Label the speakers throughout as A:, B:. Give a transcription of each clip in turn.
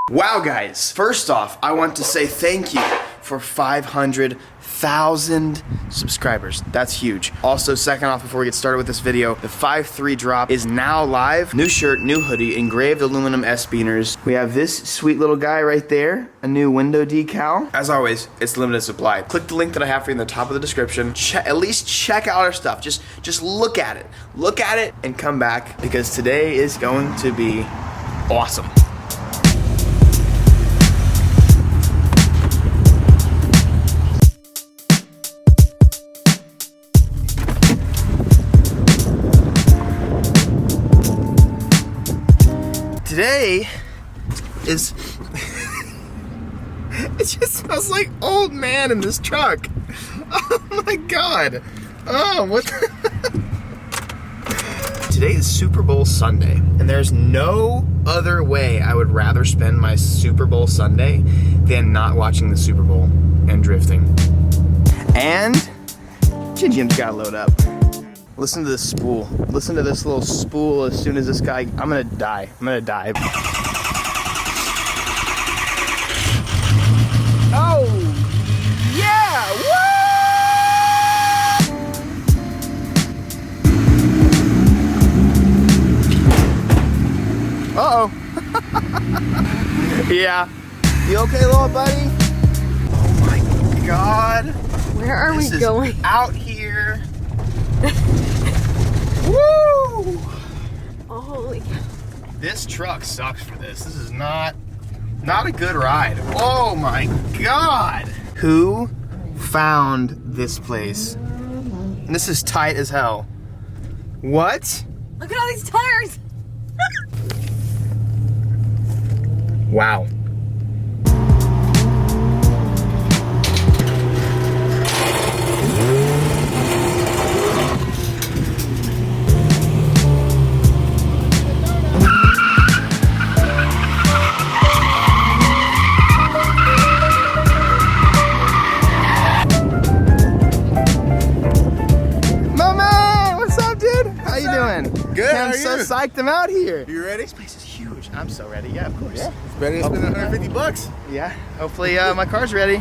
A: Wow guys, first off, I want to say thank you for 500,000 subscribers. That's huge. Also, second off, before we get started with this video, the 5.3 drop is now live. New shirt, new hoodie, engraved aluminum S-beaners. We have this sweet little guy right there, a new window decal. As always, it's limited supply. Click the link that I have for you in the top of the description. At least check out our stuff. Just look at it. Look at it and come back, because today is going to be awesome. Today is, it just smells like old man in this truck. Oh my God. Oh, what the? Today is Super Bowl Sunday, and there's no other way I would rather spend my Super Bowl Sunday than not watching the Super Bowl and drifting. And Jim's gotta load up. Listen to this spool. Listen to this little spool. As soon as this guy, I'm gonna die. I'm gonna die. Oh, yeah! Woo! Uh-oh. Yeah. You okay, little buddy? Oh my God.
B: Where are we going?
A: Out here. Woo!
B: Oh, holy cow.
A: This truck sucks for this. This is not a good ride. Oh my God! Who found this place? And this is tight as hell. What?
B: Look at all these tires!
A: Wow. Good,
C: I'm
A: so psyched I'm out here.
C: You ready?
A: This place is huge. I'm so ready. Yeah, of course.
C: Yeah, it's better than spending 150 bucks.
A: Yeah, hopefully my car's ready.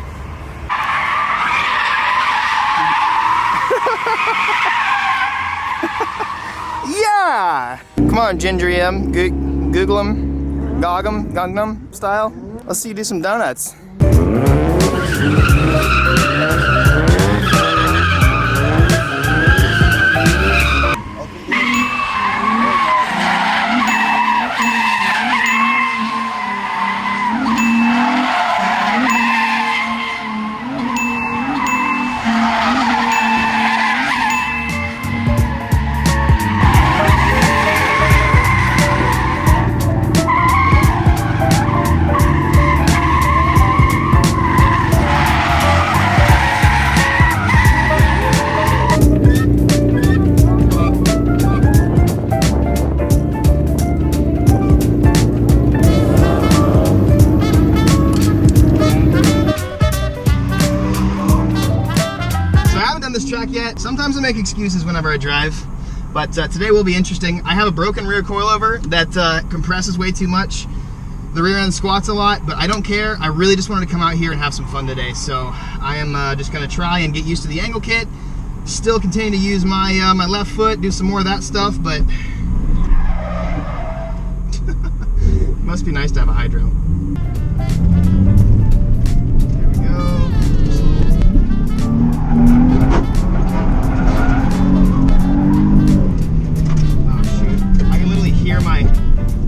A: Yeah! Come on, Ginger M. Google 'em, Gog 'em, Gangnam style. Let's see you do some donuts. This track yet. Sometimes I make excuses whenever I drive, but today will be interesting. I have a broken rear coilover that compresses way too much. The rear end squats a lot, but I don't care. I really just wanted to come out here and have some fun today, so I am just going to try and get used to the angle kit. Still continue to use my my left foot, do some more of that stuff, but must be nice to have a hydro.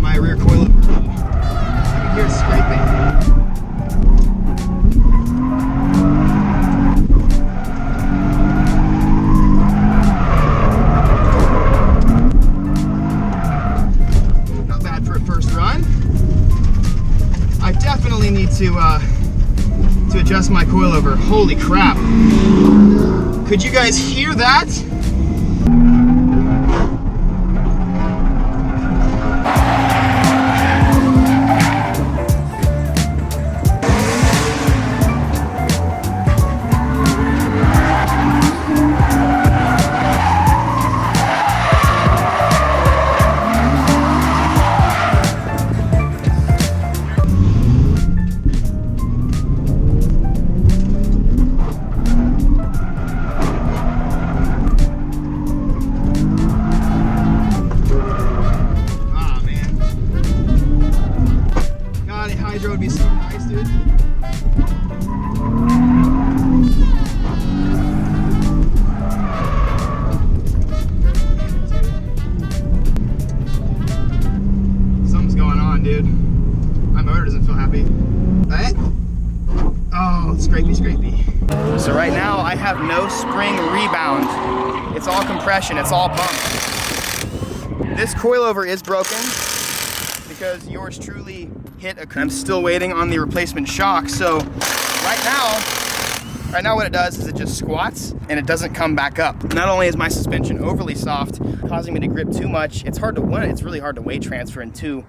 A: My rear coilover. I can hear it scraping. Not bad for a first run. I definitely need to adjust my coilover. Holy crap! Could you guys hear that? got no spring rebound. It's all compression, it's all pump. This coilover is broken because yours truly hit a... I'm still waiting on the replacement shock, so right now what it does is it just squats and it doesn't come back up. Not only is my suspension overly soft, causing me to grip too much, it's really hard to weight transfer, and two,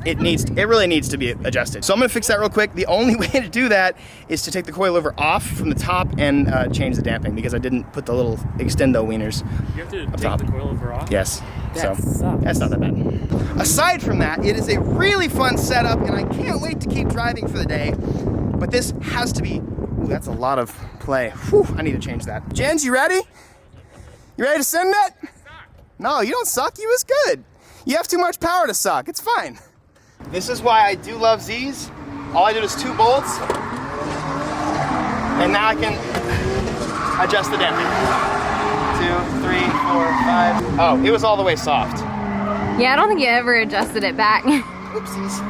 A: it really needs to be adjusted. So I'm gonna fix that real quick. The only way to do that is to take the coilover off from the top and change the damping, because I didn't put the little extendo wieners.
D: You have to take the coilover off?
A: Yes.
D: That
A: so
D: sucks.
A: that's not that bad. Aside from that, it is a really fun setup, and I can't wait to keep driving for the day. But this has to be, ooh, that's a lot of play. Whew, I need to change that. Jens, you ready? You ready to send it? No, you don't suck. You was good. You have too much power to suck. It's fine. This is why I do love Z's. All I did was 2 bolts, and now I can adjust the damping. 2, 3, 4, 5. Oh, it was all the way soft.
B: Yeah, I don't think you ever adjusted it back.
A: Oopsies.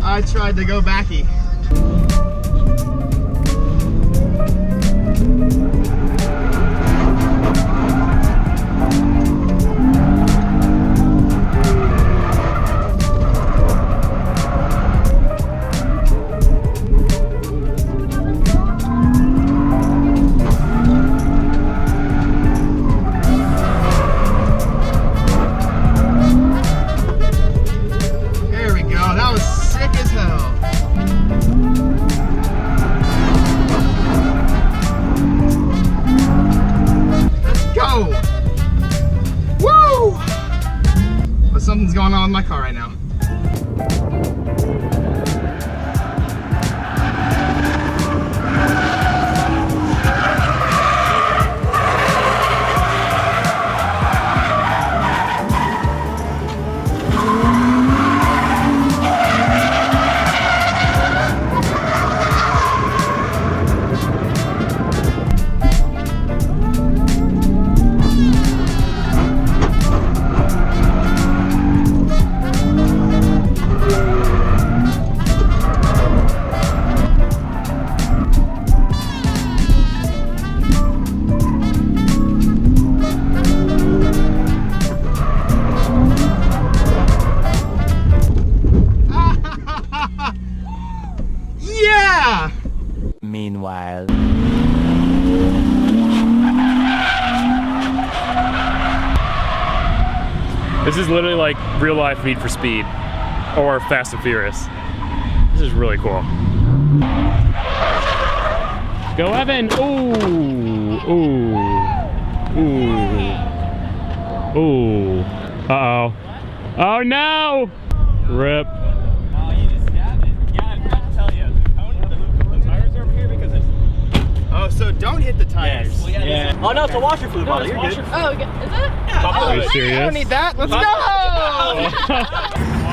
A: I tried to go backy. There we go. That was sick as hell. Let's go. Woo! But something's going on with my car right now. Yeah!
E: Meanwhile.
D: This is literally like real life Need for Speed or Fast and Furious. This is really cool. Go Evan! Ooh! Ooh! Ooh! Ooh! Uh-oh. Oh no! Rip.
A: Oh, so don't hit the tires.
E: Yeah. Oh no, it's a washer fluid bottle. You're good.
B: Oh, is it?
D: Are you
A: I
D: serious?
A: don't need that. Let's go!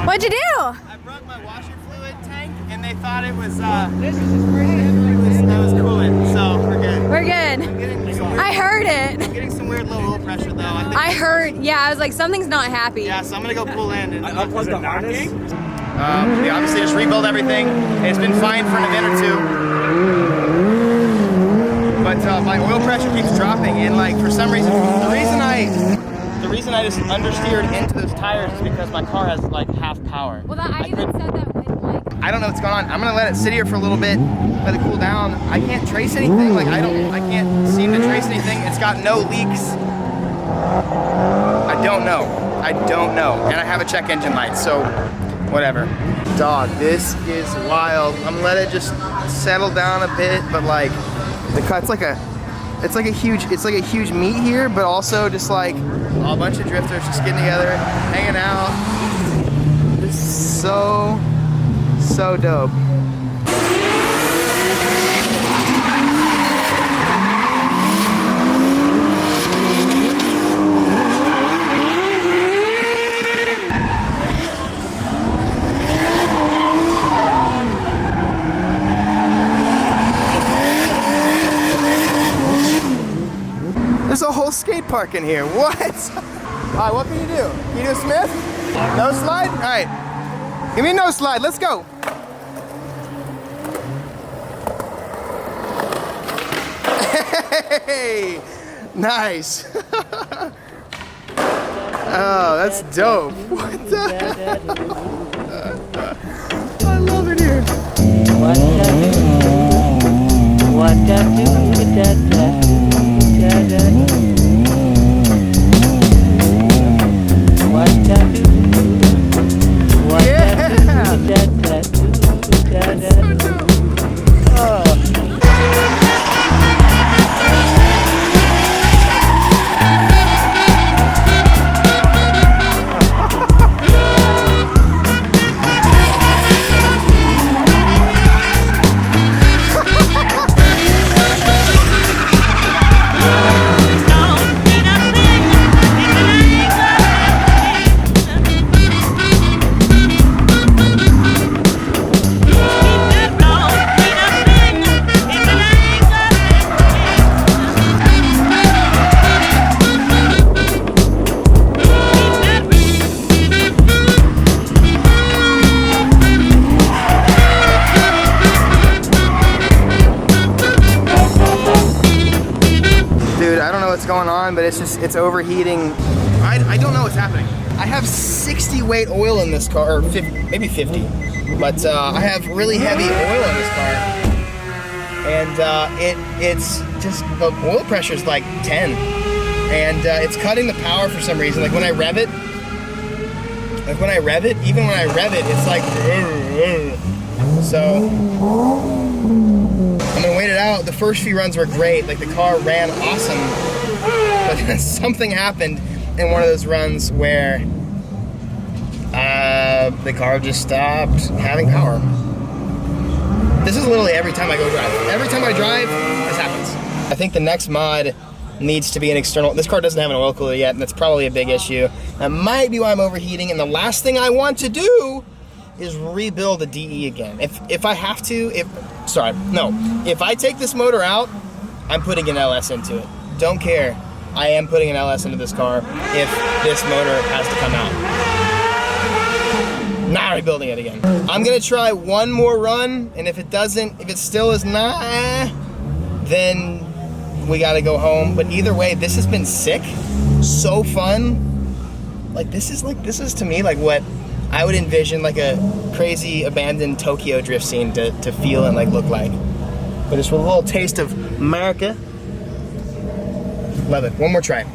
B: What'd you do?
A: I broke my washer fluid tank, and they thought it was that was coolant, so we're good.
B: We're good. I heard
A: I'm
B: it.
A: getting some weird low oil pressure though. I think
B: I heard, yeah, I was like, something's not happy.
A: Yeah, so I'm gonna go pull in and
E: Unplug the harness.
A: we obviously just rebuild everything, and it's been fine for an event or two. But my oil pressure keeps dropping, and like for some reason, the reason I just understeered into those tires is because my car has like half power.
B: Well, I even said that with like,
A: I don't know what's going on. I'm gonna let it sit here for a little bit, let it cool down. I can't trace anything. Like I can't seem to trace anything. It's got no leaks. I don't know. I don't know. And I have a check engine light, so whatever. Dog, this is wild. I'm gonna let it just settle down a bit, but like the cut's like a huge meet here, but also just like a bunch of drifters just getting together, hanging out. This is so dope. There's a whole skate park in here. What? All right, what can you do? Can you do a Smith? No slide? All right. Give me a no slide. Let's go. Hey, nice. Oh, that's dope. What the hell? I love it here. Going on, but it's overheating. I don't know what's happening. I have 60 weight oil in this car, or 50, maybe 50, but I have really heavy oil in this car, and it's just the oil pressure is like 10, and it's cutting the power for some reason. Like when I rev it, even when I rev it, it's like so. I'm gonna wait it out. The first few runs were great. Like the car ran awesome. But then something happened in one of those runs where the car just stopped having power. This is literally every time I go drive. Every time I drive, this happens. I think the next mod needs to be an external. This car doesn't have an oil cooler yet, and that's probably a big issue. That might be why I'm overheating, and the last thing I want to do is rebuild a DE again. If I have to, if I take this motor out, I'm putting an LS into it. Don't care. I am putting an LS into this car if this motor has to come out. Not rebuilding it again. I'm gonna try one more run, and if it still is not, then we gotta go home. But either way, this has been sick, so fun. Like this is to me like what I would envision like a crazy abandoned Tokyo drift scene to feel and like look like. But it's a little taste of America. Love it. One more try.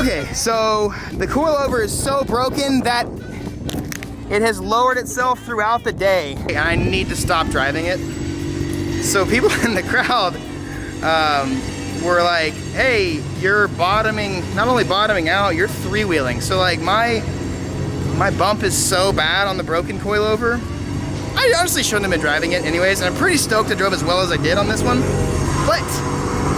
A: Okay, so the coilover is so broken that it has lowered itself throughout the day. I need to stop driving it. So people in the crowd were like, hey, you're not only bottoming out, you're three-wheeling. So like my bump is so bad on the broken coilover. I honestly shouldn't have been driving it anyways, and I'm pretty stoked I drove as well as I did on this one. But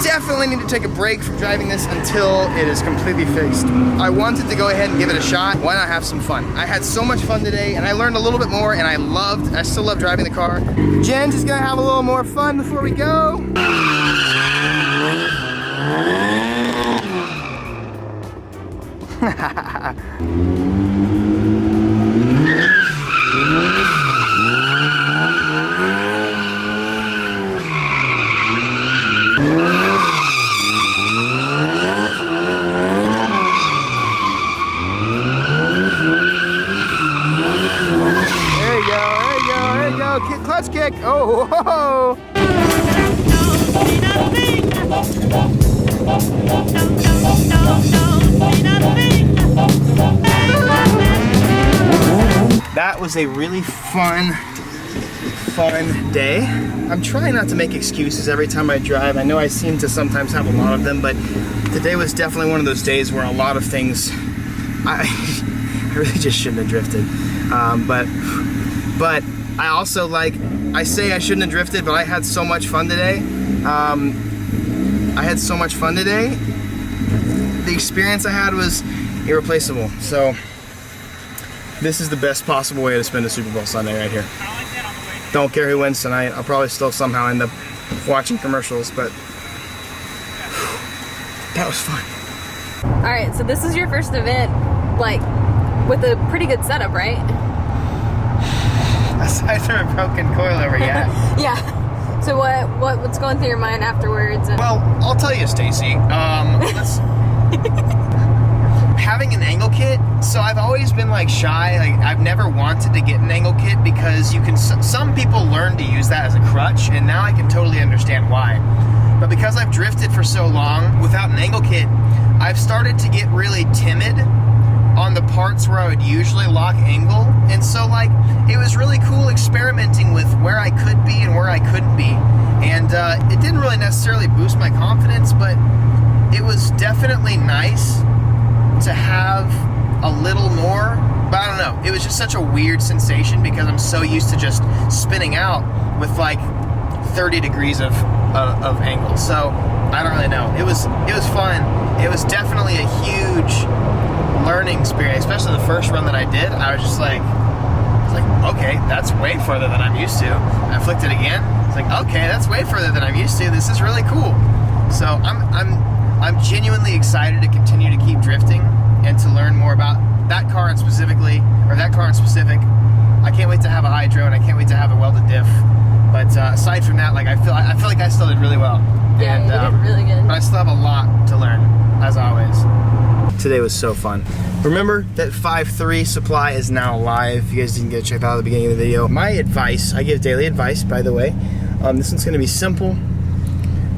A: definitely need to take a break from driving this until it is completely fixed. I wanted to go ahead and give it a shot. Why not have some fun? I had so much fun today, and I learned a little bit more, and I still love driving the car. Jen's is gonna have a little more fun before we go. that was a really fun day. I'm trying not to make excuses every time I drive. I know I seem to sometimes have a lot of them, but today was definitely one of those days where a lot of things I really just shouldn't have drifted. But I also, like, I say I shouldn't have drifted, but I had so much fun today. The experience I had was irreplaceable. So this is the best possible way to spend a Super Bowl Sunday right here. Don't care who wins tonight. I'll probably still somehow end up watching commercials, but that was fun.
B: All right, so this is your first event, like, with a pretty good setup, right?
A: Aside from a broken coilover, yeah.
B: Yeah. So what's going through your mind afterwards? And
A: Well, I'll tell you, Stacy. Having an angle kit, so I've always been like shy. Like, I've never wanted to get an angle kit because you can. Some people learn to use that as a crutch, and now I can totally understand why. But because I've drifted for so long without an angle kit, I've started to get really timid on the parts where I would usually lock angle, and so like it was really cool experimenting with where I could be and where I couldn't be, and it didn't really necessarily boost my confidence, but it was definitely nice to have a little more. But I don't know, it was just such a weird sensation because I'm so used to just spinning out with like 30 degrees of angle. So I don't really know. It was fun. It was definitely a huge learning experience, especially the first run that I did. I was just like, okay, that's way further than I'm used to. I flicked it again. It's like, okay, that's way further than I'm used to. This is really cool. So I'm genuinely excited to continue to keep drifting and to learn more about that car in specific. I can't wait to have a hydro, and I can't wait to have a welded diff. But aside from that, like I feel like I still did really well.
B: yeah,
A: And,
B: you did really good.
A: but I still have a lot to learn, as always. Today was so fun. Remember that 5.3 supply is now live. If you guys didn't get to check that out at the beginning of the video. My advice, I give daily advice, by the way. This one's gonna be simple,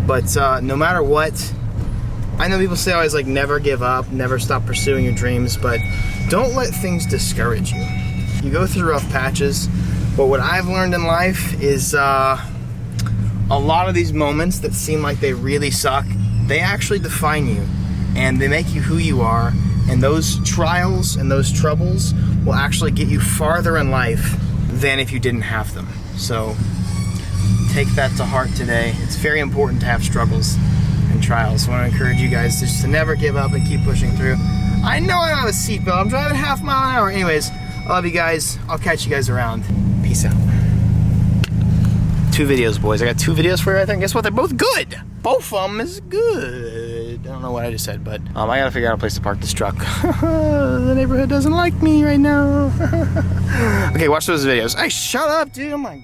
A: but no matter what, I know people say always like never give up, never stop pursuing your dreams, but don't let things discourage you. You go through rough patches, but what I've learned in life is a lot of these moments that seem like they really suck, they actually define you, and they make you who you are, and those trials and those troubles will actually get you farther in life than if you didn't have them. So take that to heart today. It's very important to have struggles and trials. So I want to encourage you guys just to never give up and keep pushing through. I know I don't have a seatbelt. I'm driving half mile an hour. Anyways, I love you guys. I'll catch you guys around. Peace out. 2 videos, boys. I got 2 videos for you right there. And guess what? They're both good. Both of them is good. I don't know what I just said, but I gotta figure out a place to park this truck. The neighborhood doesn't like me right now. Okay, watch those videos. Hey, shut up, dude. Oh my